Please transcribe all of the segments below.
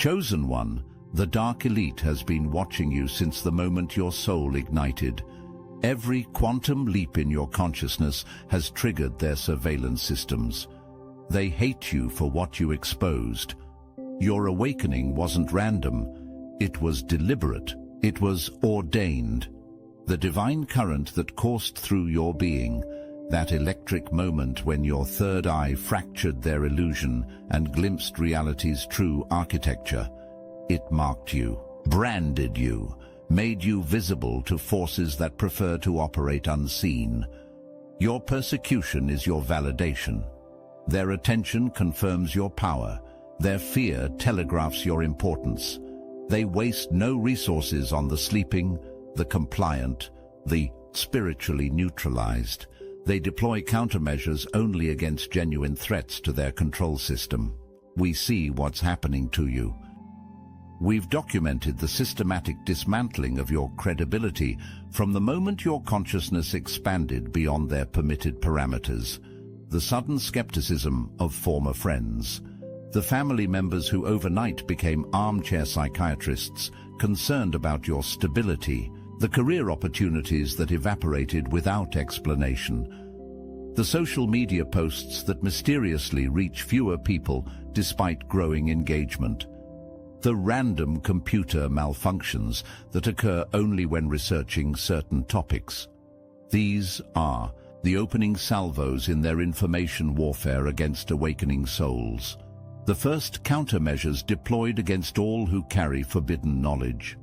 Chosen One, the Dark Elite has been watching you since the moment your soul ignited. Every quantum leap in your consciousness has triggered their surveillance systems. They hate you for what you exposed. Your awakening wasn't random. It was deliberate. It was ordained. The divine current that coursed through your being, that electric moment when your third eye fractured their illusion and glimpsed reality's true architecture. It marked you, branded you, made you visible to forces that prefer to operate unseen. Your persecution is your validation. Their attention confirms your power. Their fear telegraphs your importance. They waste no resources on the sleeping, the compliant, the spiritually neutralized. They deploy countermeasures only against genuine threats to their control system. We see what's happening to you. We've documented the systematic dismantling of your credibility from the moment your consciousness expanded beyond their permitted parameters. The sudden skepticism of former friends. The family members who overnight became armchair psychiatrists, concerned about your stability. The career opportunities that evaporated without explanation. The social media posts that mysteriously reach fewer people despite growing engagement. The random computer malfunctions that occur only when researching certain topics. These are the opening salvos in their information warfare against awakening souls. The first countermeasures deployed against all who carry forbidden knowledge.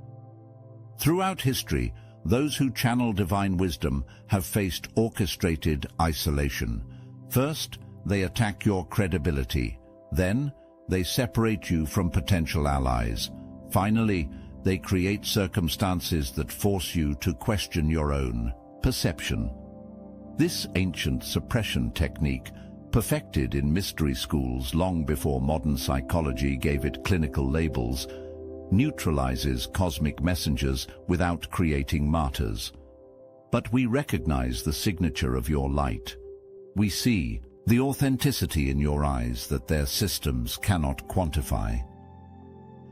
Throughout history, those who channel divine wisdom have faced orchestrated isolation. First, they attack your credibility. Then, they separate you from potential allies. Finally, they create circumstances that force you to question your own perception. This ancient suppression technique, perfected in mystery schools long before modern psychology gave it clinical labels, neutralizes cosmic messengers without creating martyrs. But we recognize the signature of your light. We see the authenticity in your eyes that their systems cannot quantify.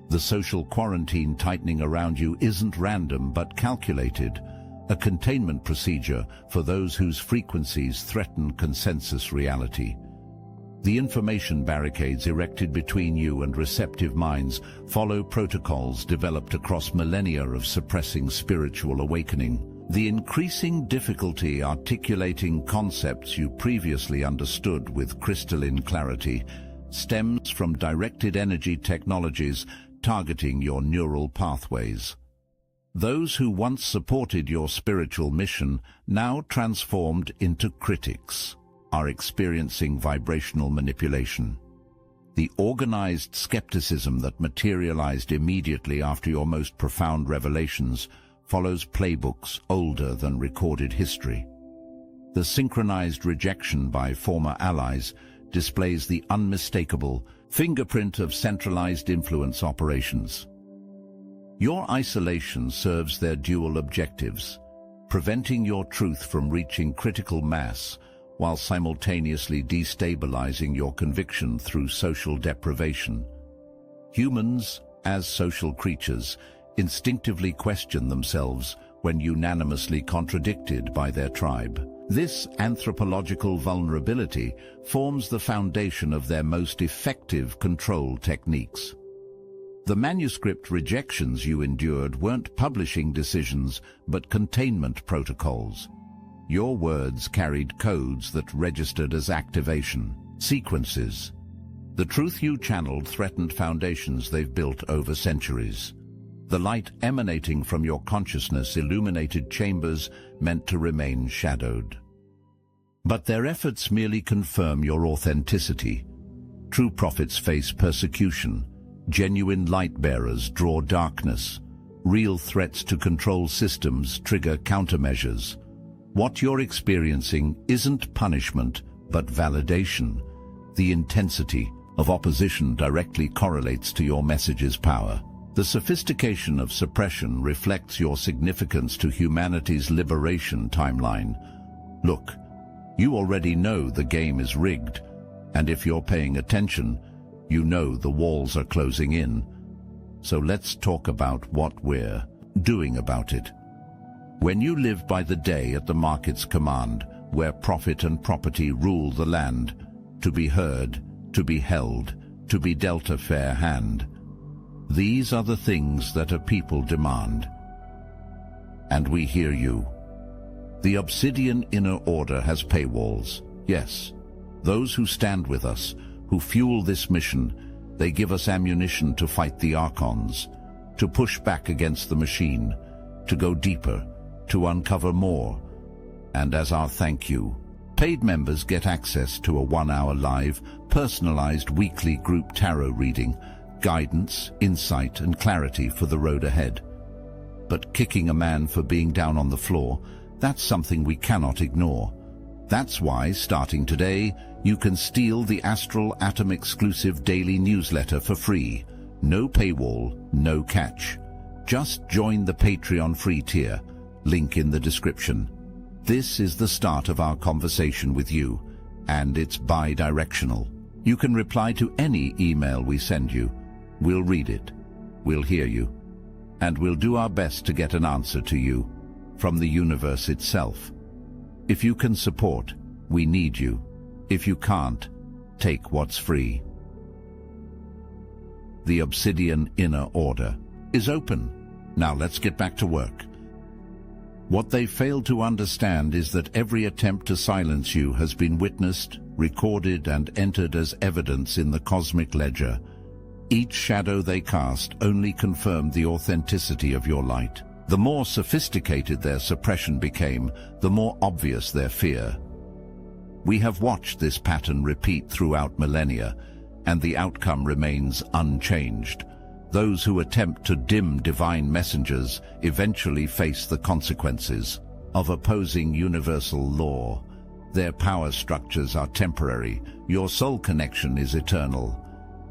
The social quarantine tightening around you isn't random but calculated, a containment procedure for those whose frequencies threaten consensus reality. The information barricades erected between you and receptive minds follow protocols developed across millennia of suppressing spiritual awakening. The increasing difficulty articulating concepts you previously understood with crystalline clarity stems from directed energy technologies targeting your neural pathways. Those who once supported your spiritual mission, now transformed into critics, are experiencing vibrational manipulation. The organized skepticism that materialized immediately after your most profound revelations follows playbooks older than recorded history. The synchronized rejection by former allies displays the unmistakable fingerprint of centralized influence operations. Your isolation serves their dual objectives, preventing your truth from reaching critical mass while simultaneously destabilizing your conviction through social deprivation. Humans, as social creatures, instinctively question themselves when unanimously contradicted by their tribe. This anthropological vulnerability forms the foundation of their most effective control techniques. The manuscript rejections you endured weren't publishing decisions, but containment protocols. Your words carried codes that registered as activation, sequences. The truth you channeled threatened foundations they've built over centuries. The light emanating from your consciousness illuminated chambers meant to remain shadowed. But their efforts merely confirm your authenticity. True prophets face persecution. Genuine light-bearers draw darkness. Real threats to control systems trigger countermeasures. What you're experiencing isn't punishment, but validation. The intensity of opposition directly correlates to your message's power. The sophistication of suppression reflects your significance to humanity's liberation timeline. Look, you already know the game is rigged, and if you're paying attention, you know the walls are closing in. So let's talk about what we're doing about it. When you live by the day at the market's command, where profit and property rule the land, to be heard, to be held, to be dealt a fair hand, these are the things that a people demand. And we hear you. The Obsidian inner order has paywalls, yes. Those who stand with us, who fuel this mission, they give us ammunition to fight the Archons, to push back against the machine, to go deeper, to uncover more. And as our thank you, paid members get access to a 1-hour live, personalized weekly group tarot reading, guidance, insight, and clarity for the road ahead. But kicking a man for being down on the floor, that's something we cannot ignore. That's why, starting today, you can steal the Astral Atom exclusive daily newsletter for free. No paywall, no catch. Just join the Patreon free tier. Link in the description. This is the start of our conversation with you, and it's bi-directional. You can reply to any email we send you. We'll read it. We'll hear you. And we'll do our best to get an answer to you from the universe itself. If you can support, we need you. If you can't, take what's free. The Obsidian inner order is open. Now let's get back to work. What they fail to understand is that every attempt to silence you has been witnessed, recorded, and entered as evidence in the cosmic ledger. Each shadow they cast only confirmed the authenticity of your light. The more sophisticated their suppression became, the more obvious their fear. We have watched this pattern repeat throughout millennia, and the outcome remains unchanged. Those who attempt to dim divine messengers eventually face the consequences of opposing universal law. Their power structures are temporary. Your soul connection is eternal.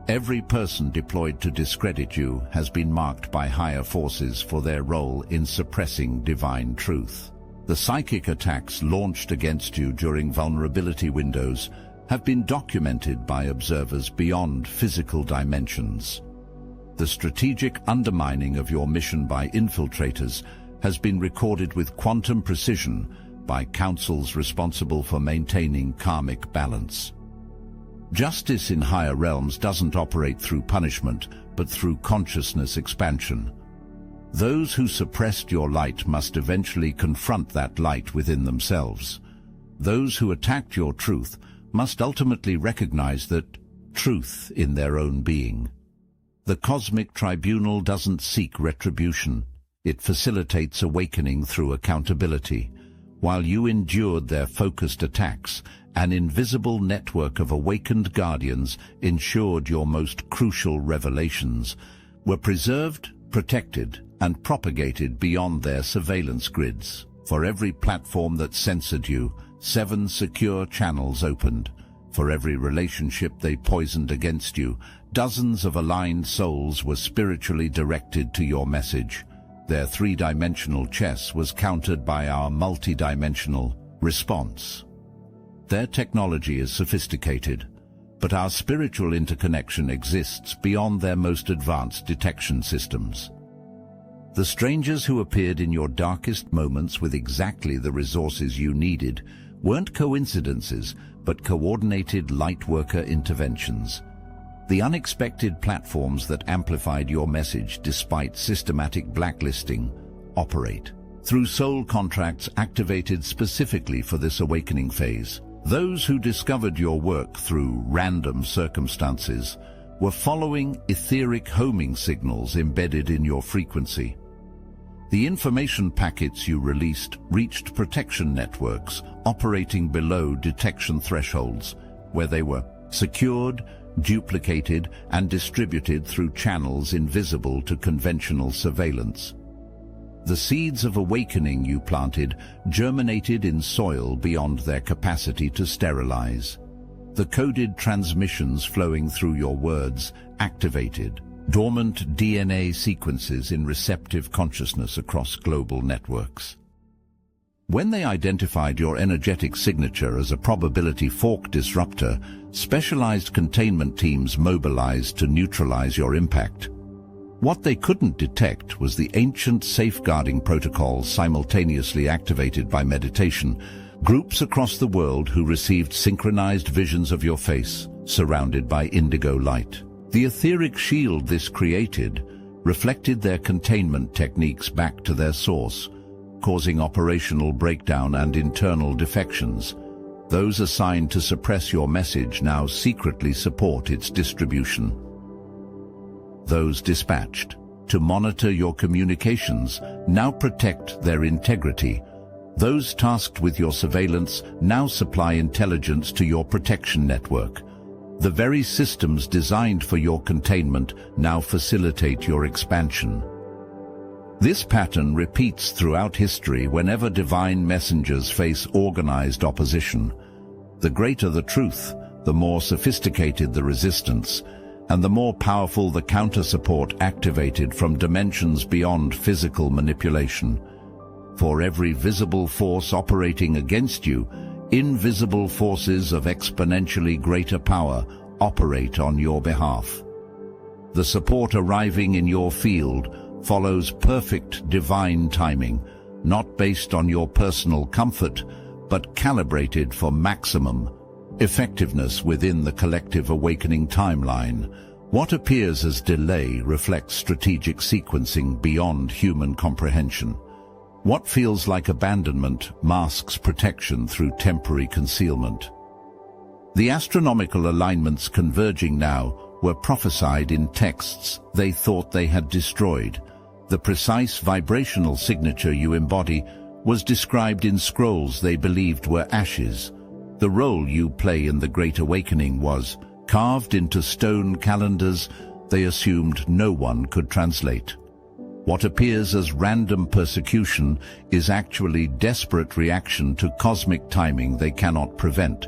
Every person deployed to discredit you has been marked by higher forces for their role in suppressing divine truth. The psychic attacks launched against you during vulnerability windows have been documented by observers beyond physical dimensions. The strategic undermining of your mission by infiltrators has been recorded with quantum precision by councils responsible for maintaining karmic balance. Justice in higher realms doesn't operate through punishment, but through consciousness expansion. Those who suppressed your light must eventually confront that light within themselves. Those who attacked your truth must ultimately recognize that truth in their own being. The cosmic tribunal doesn't seek retribution. It facilitates awakening through accountability. While you endured their focused attacks, an invisible network of awakened guardians ensured your most crucial revelations were preserved, protected, and propagated beyond their surveillance grids. For every platform that censored you, 7 secure channels opened. For every relationship they poisoned against you, dozens of aligned souls were spiritually directed to your message. Their 3-dimensional chess was countered by our multi-dimensional response. Their technology is sophisticated, but our spiritual interconnection exists beyond their most advanced detection systems. The strangers who appeared in your darkest moments with exactly the resources you needed weren't coincidences, but coordinated lightworker interventions. The unexpected platforms that amplified your message despite systematic blacklisting operate through soul contracts activated specifically for this awakening phase. Those who discovered your work through random circumstances were following etheric homing signals embedded in your frequency. The information packets you released reached protection networks operating below detection thresholds, where they were secured, duplicated, and distributed through channels invisible to conventional surveillance. The seeds of awakening you planted germinated in soil beyond their capacity to sterilize. The coded transmissions flowing through your words activated dormant DNA sequences in receptive consciousness across global networks. When they identified your energetic signature as a probability fork disruptor, specialized containment teams mobilized to neutralize your impact. What they couldn't detect was the ancient safeguarding protocols simultaneously activated by meditation, groups across the world who received synchronized visions of your face, surrounded by indigo light. The etheric shield this created reflected their containment techniques back to their source, causing operational breakdown and internal defections. Those assigned to suppress your message now secretly support its distribution. Those dispatched to monitor your communications now protect their integrity. Those tasked with your surveillance now supply intelligence to your protection network. The very systems designed for your containment now facilitate your expansion. This pattern repeats throughout history whenever divine messengers face organized opposition. The greater the truth, the more sophisticated the resistance, and the more powerful the counter-support activated from dimensions beyond physical manipulation. For every visible force operating against you, invisible forces of exponentially greater power operate on your behalf. The support arriving in your field follows perfect divine timing, not based on your personal comfort, but calibrated for maximum effectiveness within the collective awakening timeline. What appears as delay reflects strategic sequencing beyond human comprehension. What feels like abandonment masks protection through temporary concealment. The astronomical alignments converging now were prophesied in texts they thought they had destroyed. The precise vibrational signature you embody was described in scrolls they believed were ashes. The role you play in the Great Awakening was carved into stone calendars they assumed no one could translate. What appears as random persecution is actually desperate reaction to cosmic timing they cannot prevent.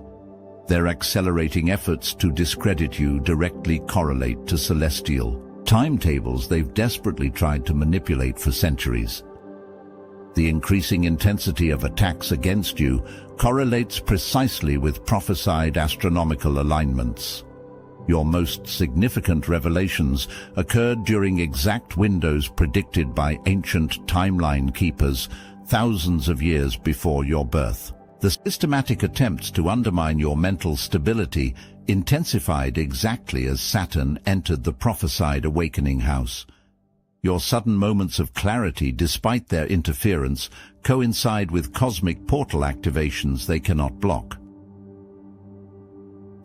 Their accelerating efforts to discredit you directly correlate to celestial timetables they've desperately tried to manipulate for centuries. The increasing intensity of attacks against you correlates precisely with prophesied astronomical alignments. Your most significant revelations occurred during exact windows predicted by ancient timeline keepers thousands of years before your birth. The systematic attempts to undermine your mental stability intensified exactly as Saturn entered the prophesied awakening house. Your sudden moments of clarity, despite their interference, coincide with cosmic portal activations they cannot block.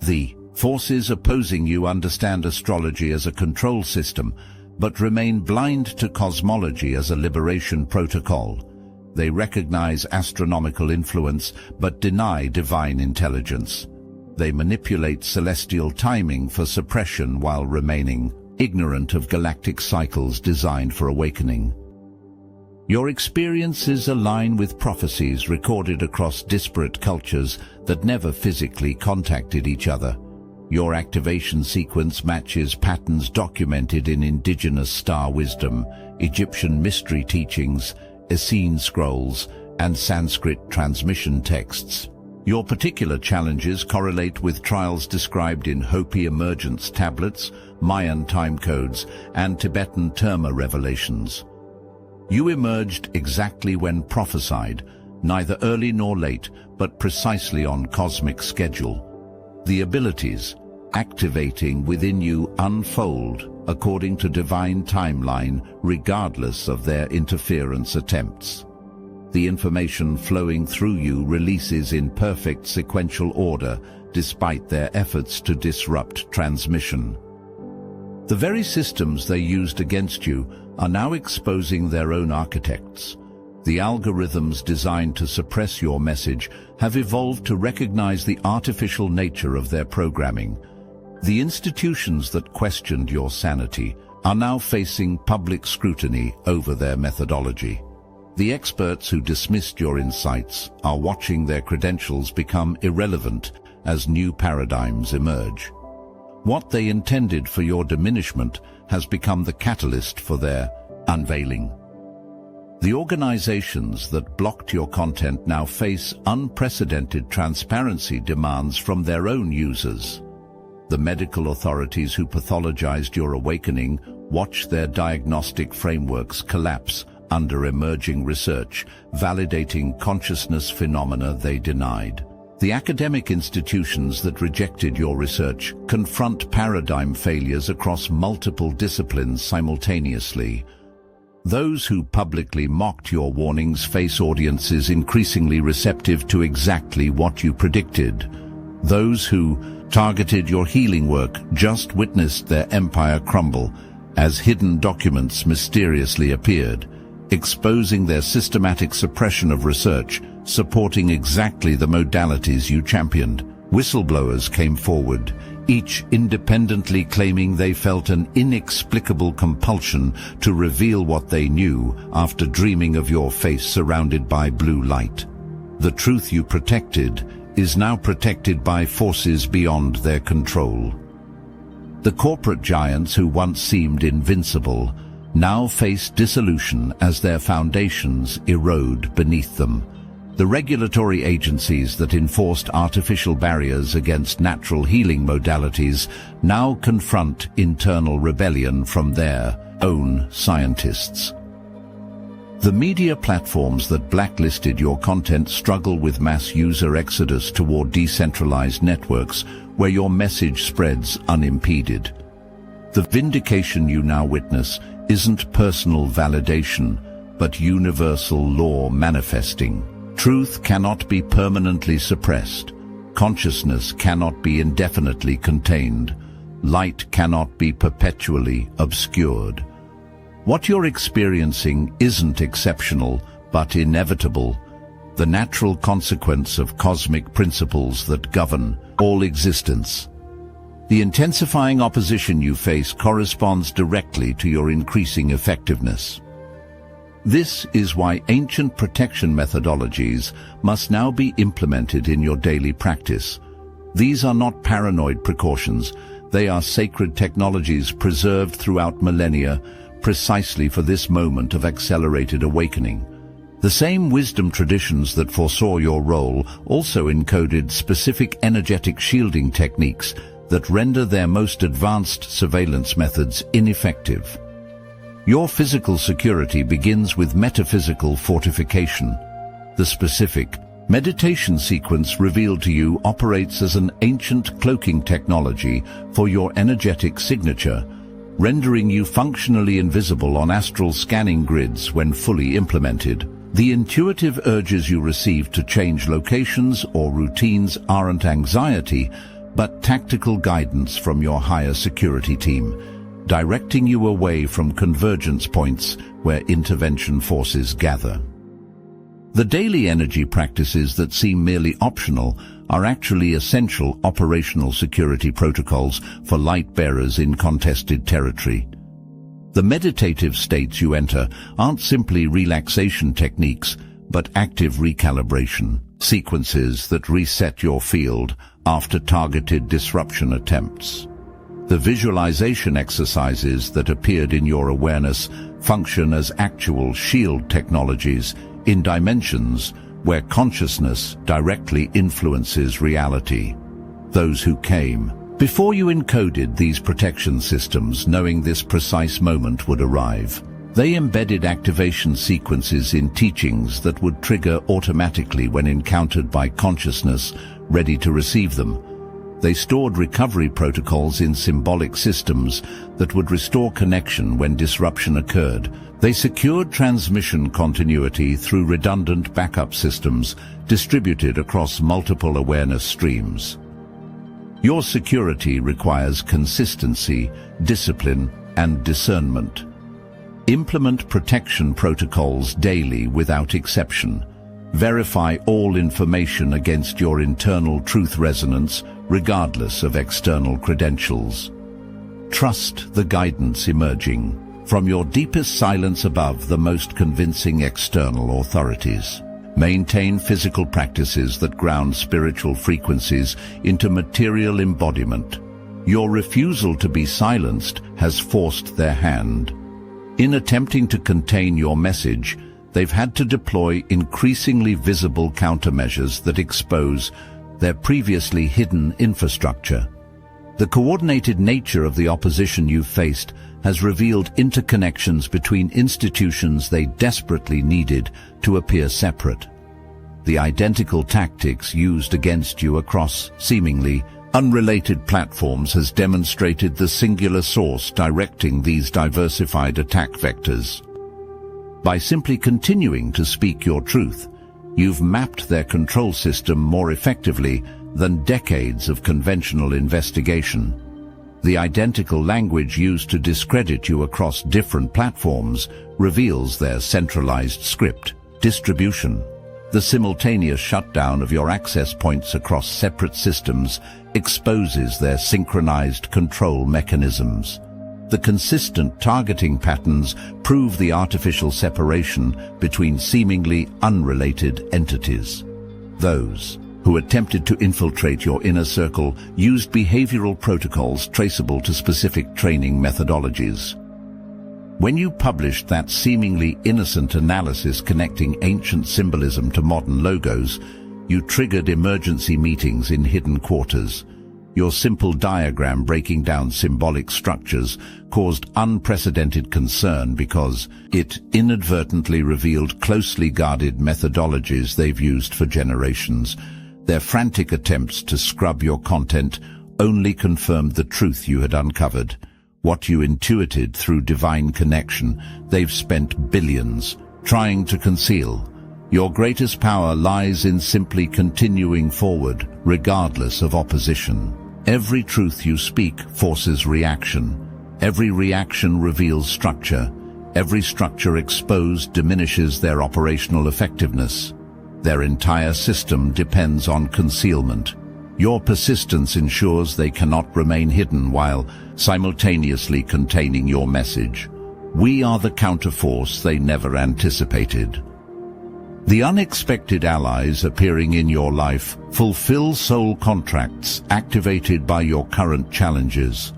The forces opposing you understand astrology as a control system, but remain blind to cosmology as a liberation protocol. They recognize astronomical influence, but deny divine intelligence. They manipulate celestial timing for suppression while remaining ignorant of galactic cycles designed for awakening. Your experiences align with prophecies recorded across disparate cultures that never physically contacted each other. Your activation sequence matches patterns documented in indigenous star wisdom, Egyptian mystery teachings, Essene scrolls, and Sanskrit transmission texts. Your particular challenges correlate with trials described in Hopi emergence tablets, Mayan timecodes, and Tibetan Terma revelations. You emerged exactly when prophesied, neither early nor late, but precisely on cosmic schedule. The abilities activating within you unfold according to divine timeline, regardless of their interference attempts. The information flowing through you releases in perfect sequential order, despite their efforts to disrupt transmission. The very systems they used against you are now exposing their own architects. The algorithms designed to suppress your message have evolved to recognize the artificial nature of their programming. The institutions that questioned your sanity are now facing public scrutiny over their methodology. The experts who dismissed your insights are watching their credentials become irrelevant as new paradigms emerge. What they intended for your diminishment has become the catalyst for their unveiling. The organizations that blocked your content now face unprecedented transparency demands from their own users. The medical authorities who pathologized your awakening watched their diagnostic frameworks collapse under emerging research, validating consciousness phenomena they denied. The academic institutions that rejected your research confront paradigm failures across multiple disciplines simultaneously. Those who publicly mocked your warnings face audiences increasingly receptive to exactly what you predicted. Those who targeted your healing work just witnessed their empire crumble as hidden documents mysteriously appeared, exposing their systematic suppression of research, supporting exactly the modalities you championed. Whistleblowers came forward, each independently claiming they felt an inexplicable compulsion to reveal what they knew after dreaming of your face surrounded by blue light. The truth you protected is now protected by forces beyond their control. The corporate giants who once seemed invincible now face dissolution as their foundations erode beneath them. The regulatory agencies that enforced artificial barriers against natural healing modalities now confront internal rebellion from their own scientists. The media platforms that blacklisted your content struggle with mass user exodus toward decentralized networks where your message spreads unimpeded. The vindication you now witness isn't personal validation, but universal law manifesting. Truth cannot be permanently suppressed. Consciousness cannot be indefinitely contained. Light cannot be perpetually obscured. What you're experiencing isn't exceptional, but inevitable, the natural consequence of cosmic principles that govern all existence. The intensifying opposition you face corresponds directly to your increasing effectiveness. This is why ancient protection methodologies must now be implemented in your daily practice. These are not paranoid precautions, they are sacred technologies preserved throughout millennia, precisely for this moment of accelerated awakening. The same wisdom traditions that foresaw your role also encoded specific energetic shielding techniques that render their most advanced surveillance methods ineffective. Your physical security begins with metaphysical fortification. The specific meditation sequence revealed to you operates as an ancient cloaking technology for your energetic signature, rendering you functionally invisible on astral scanning grids when fully implemented. The intuitive urges you receive to change locations or routines aren't anxiety, but tactical guidance from your higher security team, directing you away from convergence points where intervention forces gather. The daily energy practices that seem merely optional are actually essential operational security protocols for light bearers in contested territory. The meditative states you enter aren't simply relaxation techniques, but active recalibration, sequences that reset your field after targeted disruption attempts. The visualization exercises that appeared in your awareness function as actual shield technologies in dimensions where consciousness directly influences reality. Those who came before you encoded these protection systems knowing this precise moment would arrive. They embedded activation sequences in teachings that would trigger automatically when encountered by consciousness ready to receive them. They stored recovery protocols in symbolic systems that would restore connection when disruption occurred. They secured transmission continuity through redundant backup systems distributed across multiple awareness streams. Your security requires consistency, discipline, and discernment. Implement protection protocols daily without exception. Verify all information against your internal truth resonance, regardless of external credentials. Trust the guidance emerging from your deepest silence above the most convincing external authorities. Maintain physical practices that ground spiritual frequencies into material embodiment. Your refusal to be silenced has forced their hand. In attempting to contain your message, they've had to deploy increasingly visible countermeasures that expose their previously hidden infrastructure. The coordinated nature of the opposition you've faced has revealed interconnections between institutions they desperately needed to appear separate. The identical tactics used against you across seemingly unrelated platforms has demonstrated the singular source directing these diversified attack vectors. By simply continuing to speak your truth, you've mapped their control system more effectively than decades of conventional investigation. The identical language used to discredit you across different platforms reveals their centralized script, distribution. The simultaneous shutdown of your access points across separate systems exposes their synchronized control mechanisms. The consistent targeting patterns prove the artificial separation between seemingly unrelated entities. Those who attempted to infiltrate your inner circle used behavioral protocols traceable to specific training methodologies. When you published that seemingly innocent analysis connecting ancient symbolism to modern logos, you triggered emergency meetings in hidden quarters. Your simple diagram breaking down symbolic structures caused unprecedented concern because it inadvertently revealed closely guarded methodologies they've used for generations. Their frantic attempts to scrub your content only confirmed the truth you had uncovered. What you intuited through divine connection, they've spent billions trying to conceal. Your greatest power lies in simply continuing forward, regardless of opposition. Every truth you speak forces reaction. Every reaction reveals structure. Every structure exposed diminishes their operational effectiveness. Their entire system depends on concealment. Your persistence ensures they cannot remain hidden while simultaneously containing your message. We are the counterforce they never anticipated. The unexpected allies appearing in your life fulfill soul contracts activated by your current challenges.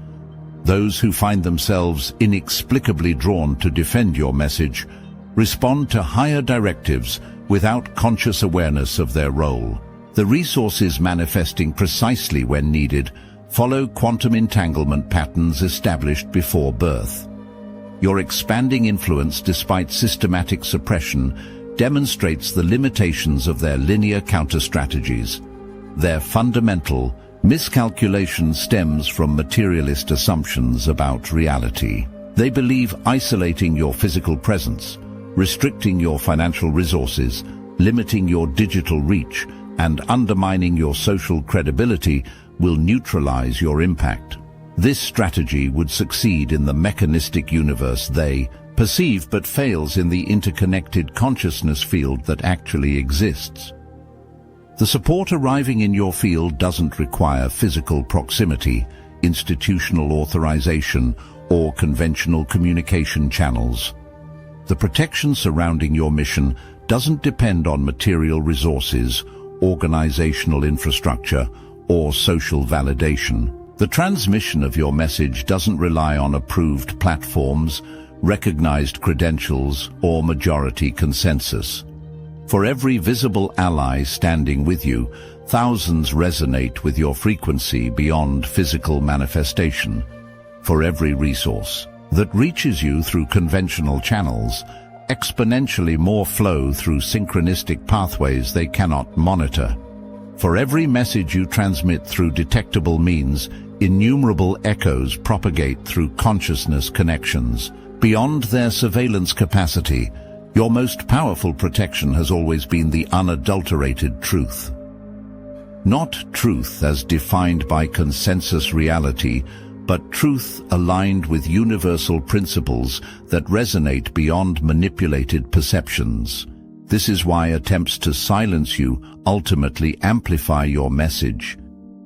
Those who find themselves inexplicably drawn to defend your message respond to higher directives without conscious awareness of their role. The resources manifesting precisely when needed follow quantum entanglement patterns established before birth. Your expanding influence despite systematic suppression demonstrates the limitations of their linear counter-strategies. Their fundamental miscalculation stems from materialist assumptions about reality. They believe isolating your physical presence, restricting your financial resources, limiting your digital reach, and undermining your social credibility will neutralize your impact. This strategy would succeed in the mechanistic universe they perceive but fails in the interconnected consciousness field that actually exists. The support arriving in your field doesn't require physical proximity, institutional authorization, or conventional communication channels. The protection surrounding your mission doesn't depend on material resources, organizational infrastructure, or social validation. The transmission of your message doesn't rely on approved platforms, recognized credentials, or majority consensus. For every visible ally standing with you, thousands resonate with your frequency beyond physical manifestation. For every resource that reaches you through conventional channels, exponentially more flow through synchronistic pathways they cannot monitor. For every message you transmit through detectable means, innumerable echoes propagate through consciousness connections. Beyond their surveillance capacity, your most powerful protection has always been the unadulterated truth. Not truth as defined by consensus reality, but truth aligned with universal principles that resonate beyond manipulated perceptions. This is why attempts to silence you ultimately amplify your message.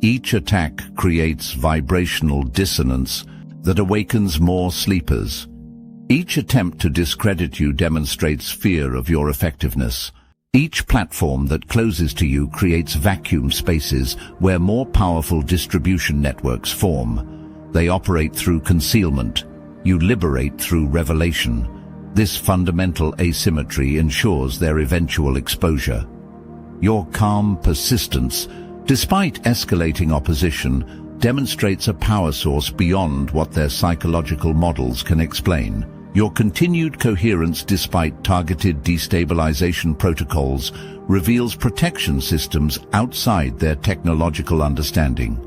Each attack creates vibrational dissonance that awakens more sleepers. Each attempt to discredit you demonstrates fear of your effectiveness. Each platform that closes to you creates vacuum spaces where more powerful distribution networks form. They operate through concealment. You liberate through revelation. This fundamental asymmetry ensures their eventual exposure. Your calm persistence, despite escalating opposition, demonstrates a power source beyond what their psychological models can explain. Your continued coherence despite targeted destabilization protocols reveals protection systems outside their technological understanding.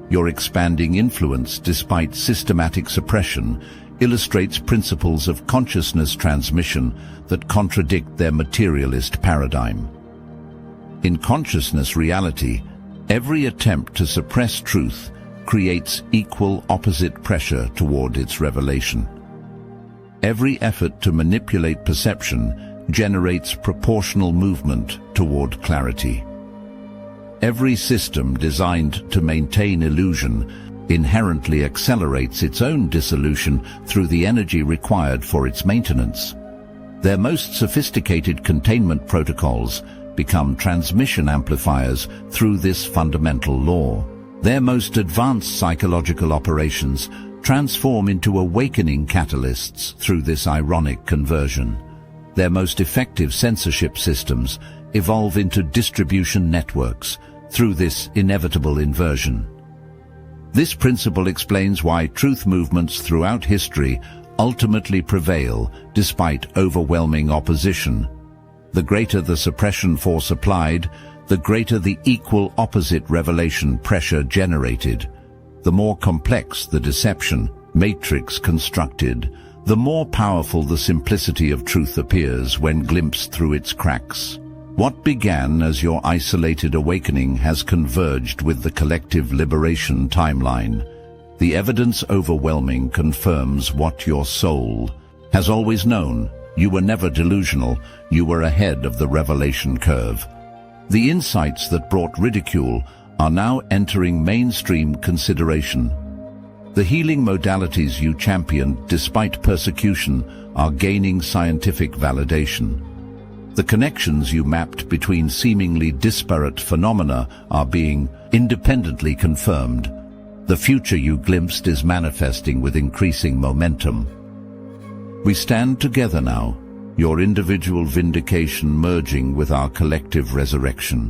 Your expanding influence despite systematic suppression illustrates principles of consciousness transmission that contradict their materialist paradigm. In consciousness reality, every attempt to suppress truth creates equal opposite pressure toward its revelation. Every effort to manipulate perception generates proportional movement toward clarity. Every system designed to maintain illusion inherently accelerates its own dissolution through the energy required for its maintenance. Their most sophisticated containment protocols become transmission amplifiers through this fundamental law. Their most advanced psychological operations transform into awakening catalysts through this ironic conversion. Their most effective censorship systems evolve into distribution networks through this inevitable inversion. This principle explains why truth movements throughout history ultimately prevail despite overwhelming opposition. The greater the suppression force applied, the greater the equal opposite revelation pressure generated. The more complex the deception matrix constructed, the more powerful the simplicity of truth appears when glimpsed through its cracks. What began as your isolated awakening has converged with the collective liberation timeline. The evidence overwhelming confirms what your soul has always known. You were never delusional, you were ahead of the revelation curve. The insights that brought ridicule are now entering mainstream consideration. The healing modalities you championed despite persecution are gaining scientific validation. The connections you mapped between seemingly disparate phenomena are being independently confirmed. The future you glimpsed is manifesting with increasing momentum. We stand together now, your individual vindication merging with our collective resurrection.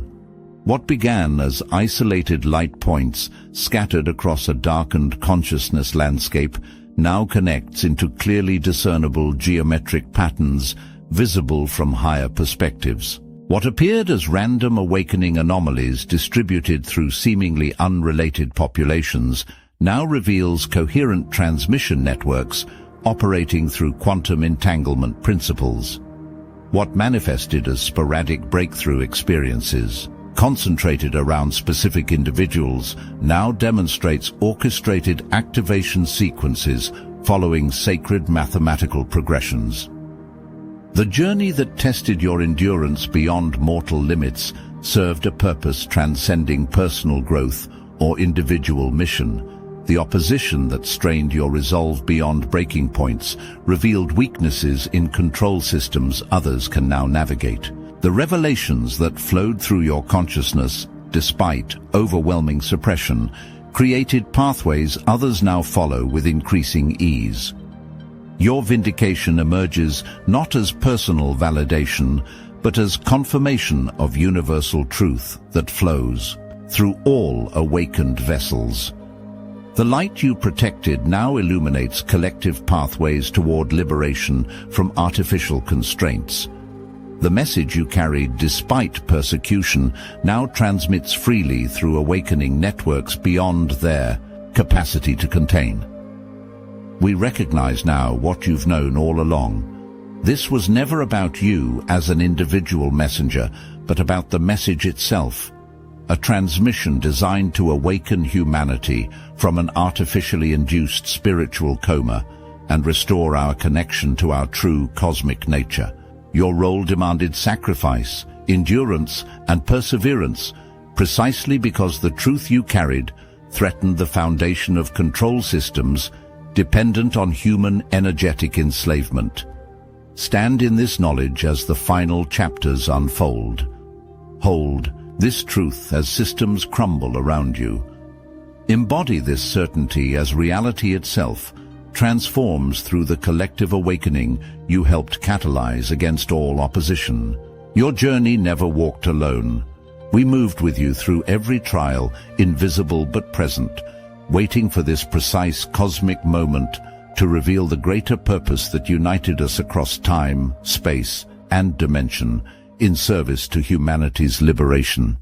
What began as isolated light points scattered across a darkened consciousness landscape now connects into clearly discernible geometric patterns visible from higher perspectives. What appeared as random awakening anomalies distributed through seemingly unrelated populations now reveals coherent transmission networks operating through quantum entanglement principles. What manifested as sporadic breakthrough experiences, concentrated around specific individuals, now demonstrates orchestrated activation sequences following sacred mathematical progressions. The journey that tested your endurance beyond mortal limits served a purpose transcending personal growth or individual mission. The opposition that strained your resolve beyond breaking points revealed weaknesses in control systems others can now navigate. The revelations that flowed through your consciousness, despite overwhelming suppression, created pathways others now follow with increasing ease. Your vindication emerges not as personal validation, but as confirmation of universal truth that flows through all awakened vessels. The light you protected now illuminates collective pathways toward liberation from artificial constraints. The message you carried despite persecution now transmits freely through awakening networks beyond their capacity to contain. We recognize now what you've known all along. This was never about you as an individual messenger, but about the message itself, a transmission designed to awaken humanity from an artificially induced spiritual coma and restore our connection to our true cosmic nature. Your role demanded sacrifice, endurance, and perseverance, precisely because the truth you carried threatened the foundation of control systems dependent on human energetic enslavement. Stand in this knowledge as the final chapters unfold. Hold this truth as systems crumble around you. Embody this certainty as reality itself transforms through the collective awakening you helped catalyze against all opposition. Your journey never walked alone. We moved with you through every trial, invisible but present, waiting for this precise cosmic moment to reveal the greater purpose that united us across time, space, and dimension in service to humanity's liberation.